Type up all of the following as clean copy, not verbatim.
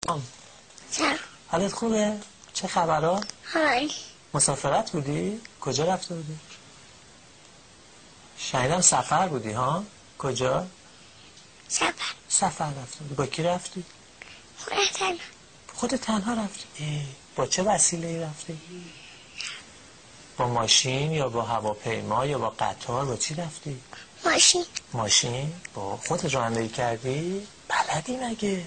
سلام. حالت خوبه؟ چه خبرها؟ های. مسافرت بودی؟ کجا رفته بودی؟ شنیدم سفر بودی ها؟ کجا؟ سفر رفته بودی. با کی رفتی؟ تنها. خودت تنها رفتی؟ با چه وسیله‌ای رفتی؟ با ماشین یا با هواپیما یا با قطار؟ با چی رفتی؟ ماشین؟ با خودت رانندگی کردی؟ بلدی مگه؟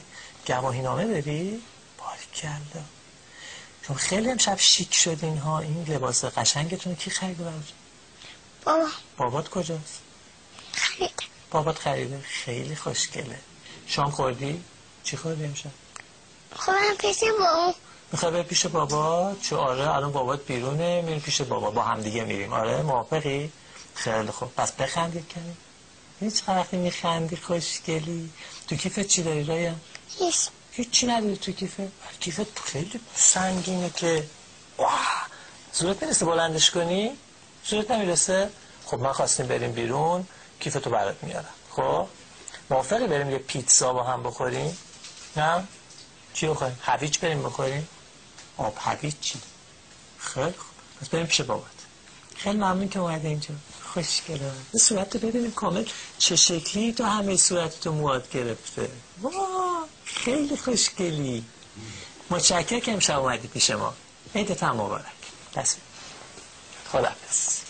گواهینامه داری؟ باریکلا. چون خیلی امشب شیک شدین ها. این لباس قشنگتون کی خریده براتون؟ بابا. بابات کجاست؟ خریده. بابات خریده. خیلی خوشگله. شام خوردی؟ چی خوردی امشب؟ خودم پیش بابا. میخوای بری پیش بابا؟ چه آره الان بابات بیرونه، میریم پیش بابا، با هم دیگه میریم. آره موافقی؟ خیلی خوب. پس بخندید کنیم. هیچ وقتی میخندی خوشگلی. تو کیفت چی داری رایم؟ هیچی نداری تو کیفت؟ کیفت خیلی سنگینه که زورت میرسه بلندش کنی؟ زورت نمیرسه؟ خب من خواستیم بریم بیرون، کیفتو برات میارم. خب موافقی بریم یه پیتزا با هم بخوریم؟ نه؟ چی بخوریم؟ هویج بریم بخوریم؟ آب هویج چی؟ خیلی خوب. پس بریم پیش بابات. خیلی ممنون که اومده اینجا. خوشگله. این صورتتو ببینیم کامل چه شکلی تو همه صورتتو مواد گرفته. خیلی خوشگلی. متشکرم که امشب اومدی پیش ما. عیدت هم مبارک. دست خداحافظ.